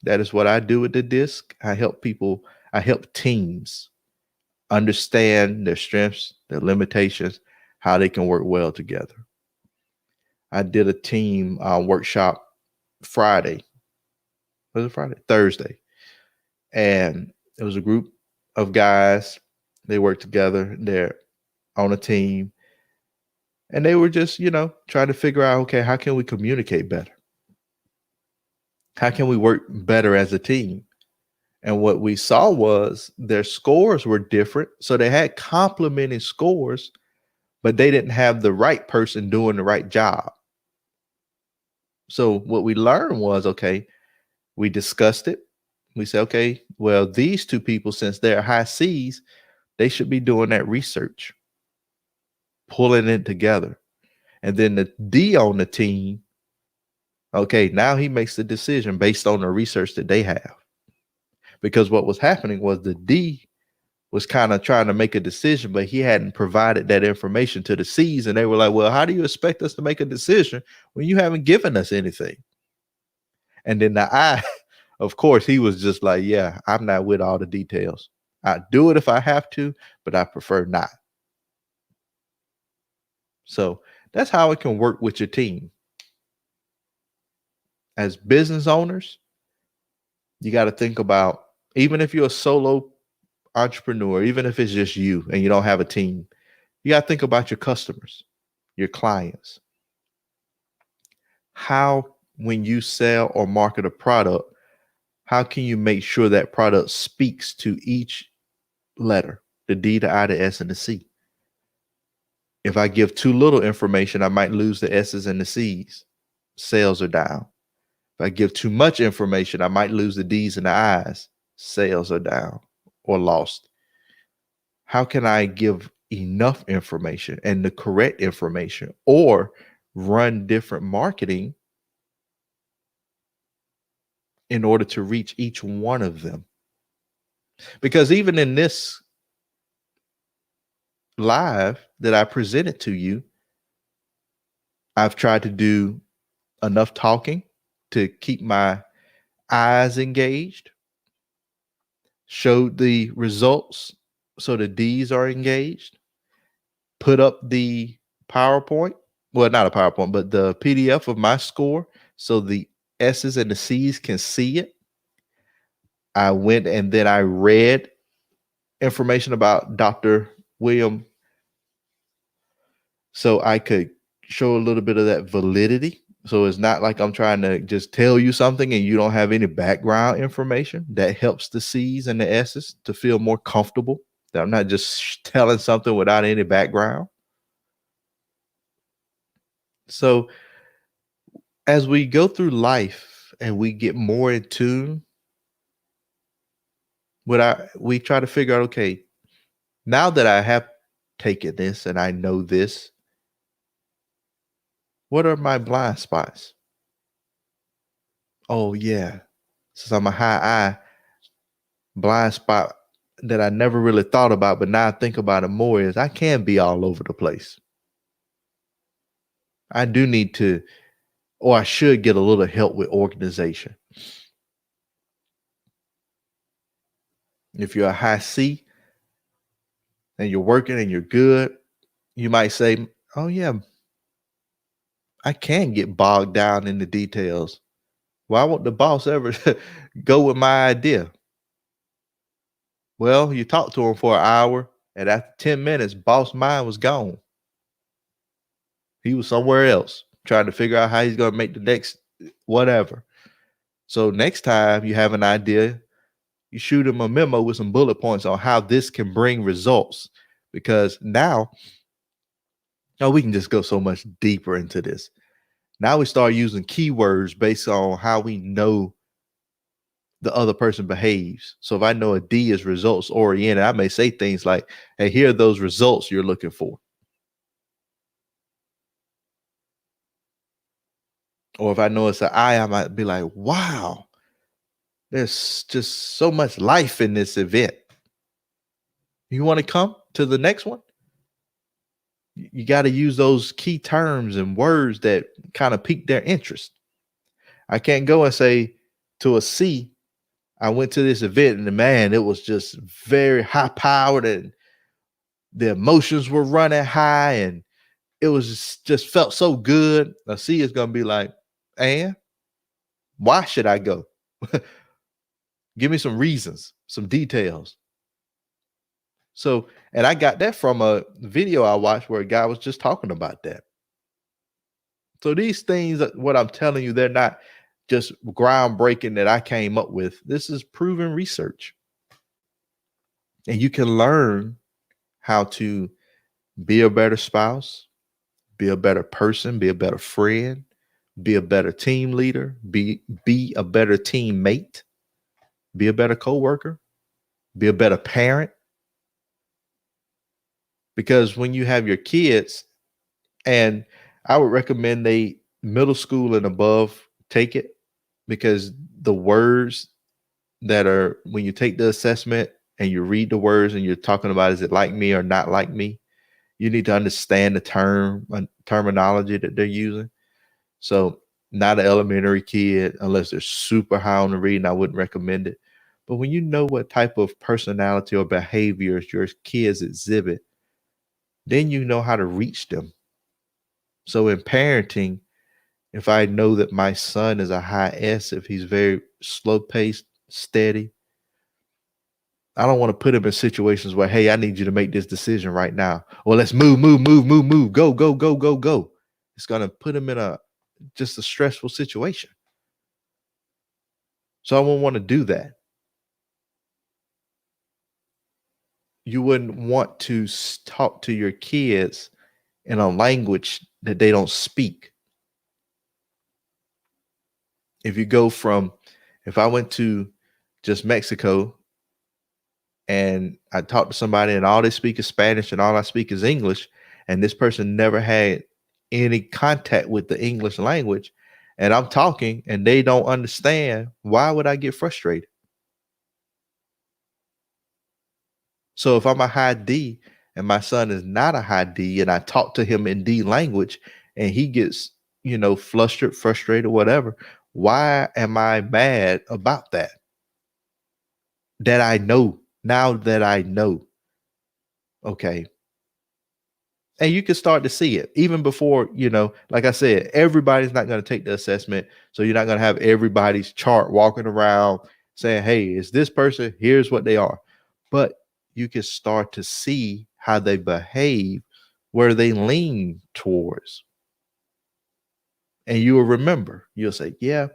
that is what I do with the disc. I help people, I help teams understand their strengths, their limitations, how they can work well together. I did a team workshop Friday. Was it Friday? Thursday. And it was a group of guys. They work together. They're on a team. And they were just, trying to figure out, okay, how can we communicate better? How can we work better as a team? And what we saw was their scores were different. So they had complementing scores, but they didn't have the right person doing the right job. So what we learned was, okay, we discussed it. We said, okay, well, these two people, since they're high C's, they should be doing that research, pulling it together. And then the D on the team, okay, now he makes the decision based on the research that they have. Because what was happening was the D was kind of trying to make a decision, but he hadn't provided that information to the C's. And they were like, well, how do you expect us to make a decision when you haven't given us anything? And then the I, of course, he was just like, yeah, I'm not with all the details. I do it if I have to, but I prefer not. So that's how it can work with your team. As business owners, you got to think about, even if you're a solo entrepreneur, even if it's just you and you don't have a team, you got to think about your customers, your clients. How, when you sell or market a product, how can you make sure that product speaks to each letter, the D, the I, the S, and the C? If I give too little information, I might lose the S's and the C's. Sales are down. If I give too much information, I might lose the D's and the I's. Sales are down or lost. How can I give enough information and the correct information, or run different marketing in order to reach each one of them? Because even in this live that I presented to you, I've tried to do enough talking to keep my eyes engaged, showed the results so the D's are engaged, put up the PowerPoint, well, not a PowerPoint, but the PDF of my score so the S's and the C's can see it. I went and then I read information about Dr. William so I could show a little bit of that validity. So it's not like I'm trying to just tell you something and you don't have any background information. That helps the C's and the S's to feel more comfortable, that I'm not just telling something without any background. So as we go through life and we get more in tune, we try to figure out, okay, now that I have taken this and I know this, what are my blind spots? Oh yeah, since I'm a high I, blind spot that I never really thought about, but now I think about it more, is I can be all over the place. I do need to, or I should get a little help with organization. If you're a high C and you're working and you're good, you might say, oh yeah, I can get bogged down in the details. Why won't the boss ever go with my idea? Well, you talked to him for an hour, and after 10 minutes, boss mind was gone. He was somewhere else trying to figure out how he's going to make the next whatever. So next time you have an idea, you shoot him a memo with some bullet points on how this can bring results. because now, oh, we can just go so much deeper into this. Now we start using keywords based on how we know the other person behaves. So if I know a D is results oriented, I may say things like, hey, here are those results you're looking for. Or if I know it's an I might be like, wow, there's just so much life in this event. You want to come to the next one? You got to use those key terms and words that kind of pique their interest. I can't go and say to a C, I went to this event and man, it was just very high powered and the emotions were running high and it was just felt so good. A C is going to be like, and why should I go? Give me some reasons, some details. So, and I got that from a video I watched where a guy was just talking about that. So these things, what I'm telling you, they're not just groundbreaking that I came up with. This is proven research. And you can learn how to be a better spouse, be a better person, be a better friend, be a better team leader, be a better teammate, be a better coworker, be a better parent. Because when you have your kids, and I would recommend they middle school and above take it, because the words that are when you take the assessment and you read the words and you're talking about is it like me or not like me, you need to understand the terminology that they're using. So not an elementary kid, unless they're super high on the reading, I wouldn't recommend it. But when you know what type of personality or behaviors your kids exhibit, then you know how to reach them. So in parenting, if I know that my son is a high S, if he's very slow paced, steady, I don't want to put him in situations where, hey, I need you to make this decision right now. Or let's move, go, go, go, go, go. It's going to put him in just a stressful situation. So I won't want to do that. You wouldn't want to talk to your kids in a language that they don't speak. If you go from, if I went to just Mexico and I talk to somebody and all they speak is Spanish and all I speak is English, and this person never had any contact with the English language, and I'm talking and they don't understand, why would I get frustrated? So if I'm a high D and my son is not a high D and I talk to him in D language and he gets, flustered, frustrated, whatever, why am I mad about that? That I know, now that I know. Okay. And you can start to see it even before, like I said, everybody's not going to take the assessment. So you're not going to have everybody's chart walking around saying, hey, is this person? Here's what they are. But you can start to see how they behave, where they lean towards. And you will remember, you'll say, yeah,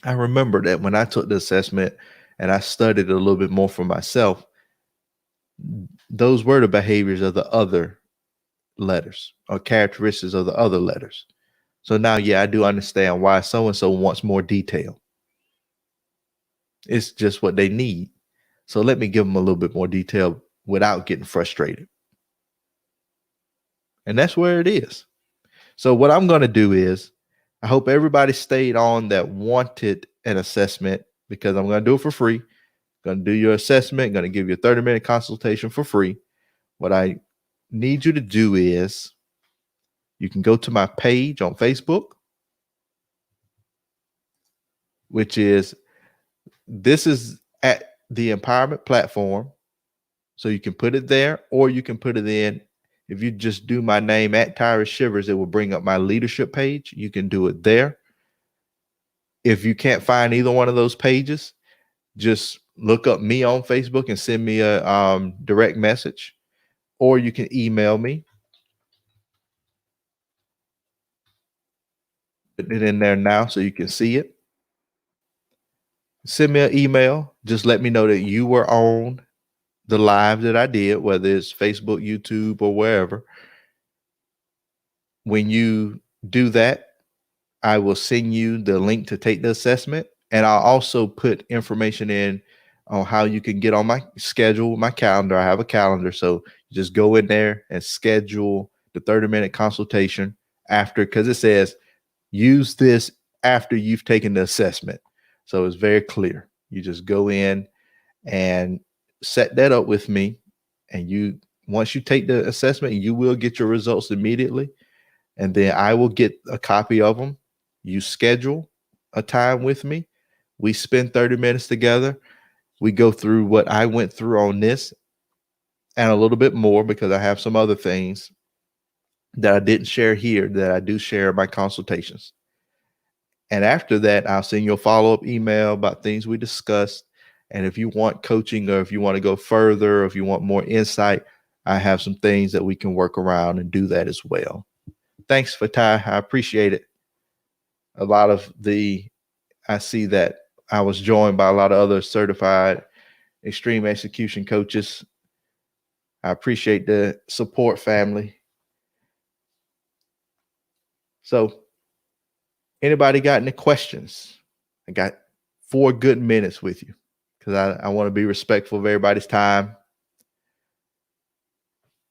I remember that when I took the assessment and I studied a little bit more for myself, those were the behaviors of the other letters or characteristics of the other letters. So now, yeah, I do understand why so-and-so wants more detail. It's just what they need. So let me give them a little bit more detail without getting frustrated. And that's where it is. So what I'm going to do is, I hope everybody stayed on that wanted an assessment, because I'm going to do it for free. Going to do your assessment, going to give you a 30-minute consultation for free. What I need you to do is, you can go to my page on Facebook, which is, this is at the empowerment platform. So you can put it there, or you can put it in. If you just do my name at Tyrus Shivers, it will bring up my leadership page. You can do it there. If you can't find either one of those pages, just look up me on Facebook and send me a direct message, or you can email me. Put it in there now so you can see it. Send me an email. Just let me know that you were on the live that I did, whether it's Facebook, YouTube, or wherever. When you do that, I will send you the link to take the assessment. And I'll also put information in on how you can get on my schedule, my calendar. I have a calendar. So you just go in there and schedule the 30-minute consultation after, because it says use this after you've taken the assessment. So it's very clear. You just go in and set that up with me. And once you take the assessment, you will get your results immediately. And then I will get a copy of them. You schedule a time with me. We spend 30 minutes together. We go through what I went through on this and a little bit more, because I have some other things that I didn't share here that I do share in my consultations. And after that, I'll send you a follow-up email about things we discussed. And if you want coaching, or if you want to go further, or if you want more insight, I have some things that we can work around and do that as well. Thanks for Ty. I appreciate it. I see that I was joined by a lot of other certified extreme execution coaches. I appreciate the support, family. So, anybody got any questions? I got 4 good minutes with you, because I want to be respectful of everybody's time.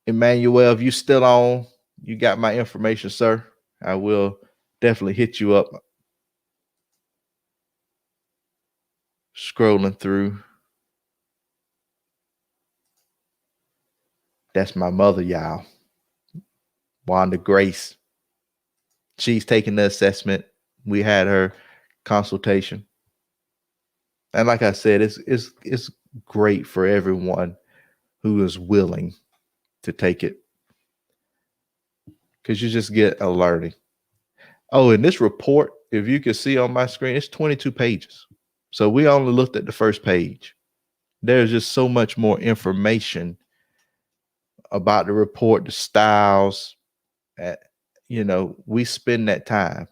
Emmanuel, if you still on, you got my information, sir. I will definitely hit you up. Scrolling through. That's my mother, y'all. Wanda Grace. She's taking the assessment. We had her consultation. And like I said, it's great for everyone who is willing to take it, because you just get a learning. Oh, and this report, if you can see on my screen, it's 22 pages. So we only looked at the first page. There's just so much more information about the report, the styles. We spend that time.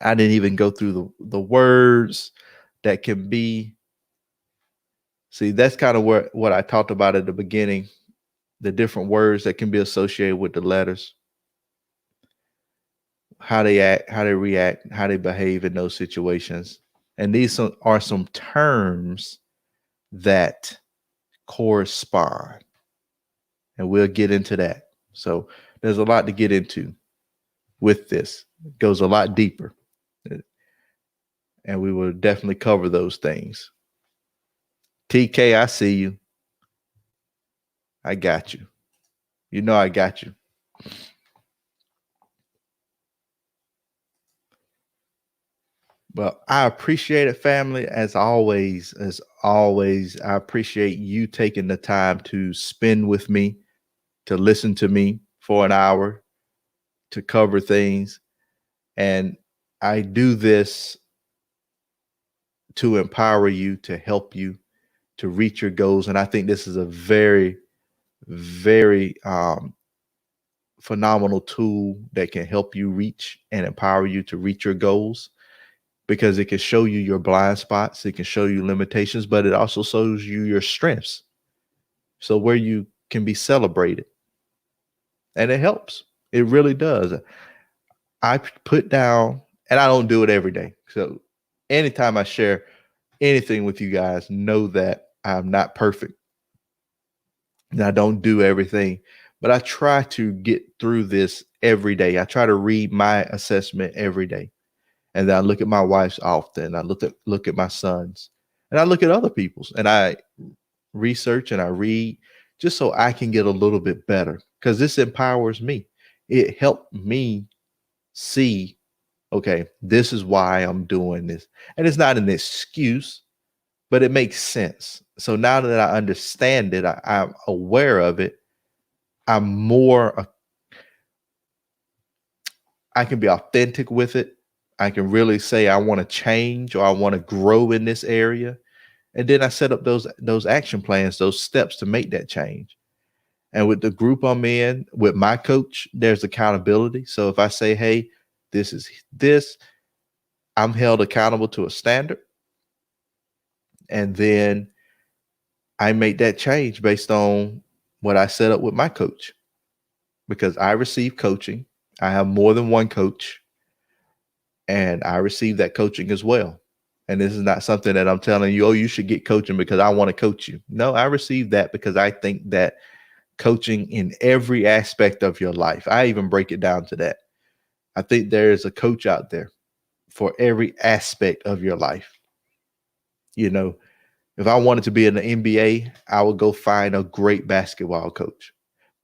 I didn't even go through the words that can be. See, that's kind of what I talked about at the beginning, the different words that can be associated with the letters, how they act, how they react, how they behave in those situations. And these are some terms that correspond. And we'll get into that. So there's a lot to get into with this. It goes a lot deeper. And we will definitely cover those things. TK, I see you. I got you. You know I got you. Well, I appreciate it, family. As always, I appreciate you taking the time to spend with me, to listen to me for an hour, to cover things. And I do this to empower you, to help you to reach your goals. And I think this is a very, very phenomenal tool that can help you reach and empower you to reach your goals, because it can show you your blind spots. It can show you limitations, but it also shows you your strengths. So where you can be celebrated. And it helps. It really does. I put down, and I don't do it every day. So anytime I share anything with you guys, know that I'm not perfect. And I don't do everything, but I try to get through this every day. I try to read my assessment every day. And then I look at my wife's often. I look at my sons, and I look at other people's, and I research and I read just so I can get a little bit better, because this empowers me. It helped me see, okay, this is why I'm doing this. And it's not an excuse, but it makes sense. So now that I understand it, I'm aware of it. I can be authentic with it. I can really say I want to change, or I want to grow in this area. And then I set up those action plans, those steps to make that change. And with the group I'm in, with my coach, there's accountability. So if I say, hey, this is this, I'm held accountable to a standard. And then I made that change based on what I set up with my coach because I receive coaching. I have more than one coach, and I receive that coaching as well. And this is not something that I'm telling you, oh, you should get coaching because I want to coach you. No, I receive that because I think that coaching in every aspect of your life, I even break it down to that. I think there is a coach out there for every aspect of your life. You know, if I wanted to be in the NBA, I would go find a great basketball coach.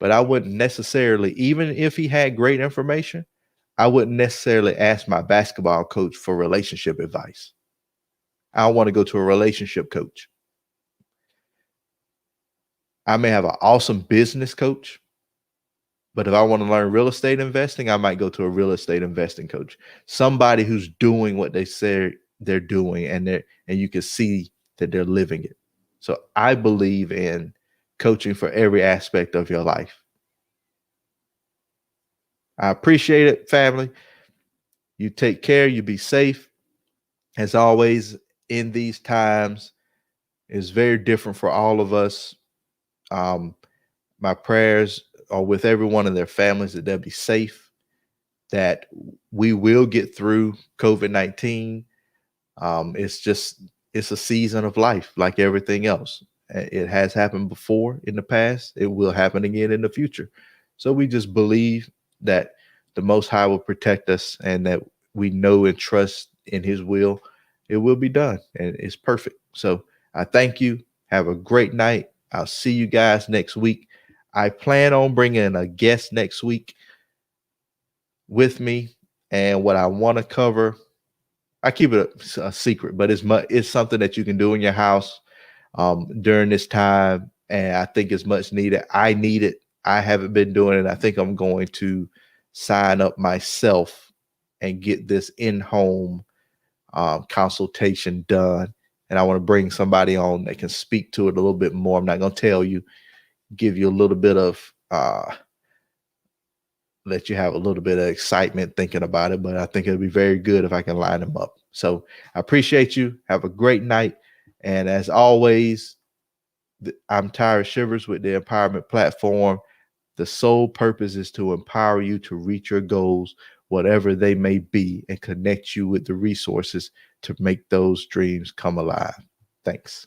But I wouldn't necessarily, even if he had great information, I wouldn't necessarily ask my basketball coach for relationship advice. I want to go to a relationship coach. I may have an awesome business coach, but if I want to learn real estate investing, I might go to a real estate investing coach. Somebody who's doing what they say they're doing, and you can see that they're living it. So I believe in coaching for every aspect of your life. I appreciate it, family. You take care, you be safe. As always, in these times, it's very different for all of us. Um, my prayers are with everyone and their families that they'll be safe, that we will get through COVID-19. It's just, it's a season of life like everything else. It has happened before in the past. It will happen again in the future. So we just believe that the Most High will protect us and that we know and trust in His will. It will be done and it's perfect. So I thank you. Have a great night. I'll see you guys next week. I plan on bringing a guest next week with me, and what I want to cover, I keep it a secret, but it's something that you can do in your house during this time, and I think it's much needed. I need it. I haven't been doing it. I think I'm going to sign up myself and get this in-home consultation done. And I want to bring somebody on that can speak to it a little bit more. I'm not going to tell you, give you a little bit of let you have a little bit of excitement thinking about it, but I think it'll be very good if I can line them up. So I appreciate you. Have a great night. And as always, I'm Tyra Shivers with the Empowerment Platform. The sole purpose is to empower you to reach your goals, whatever they may be, and connect you with the resources to make those dreams come alive. Thanks.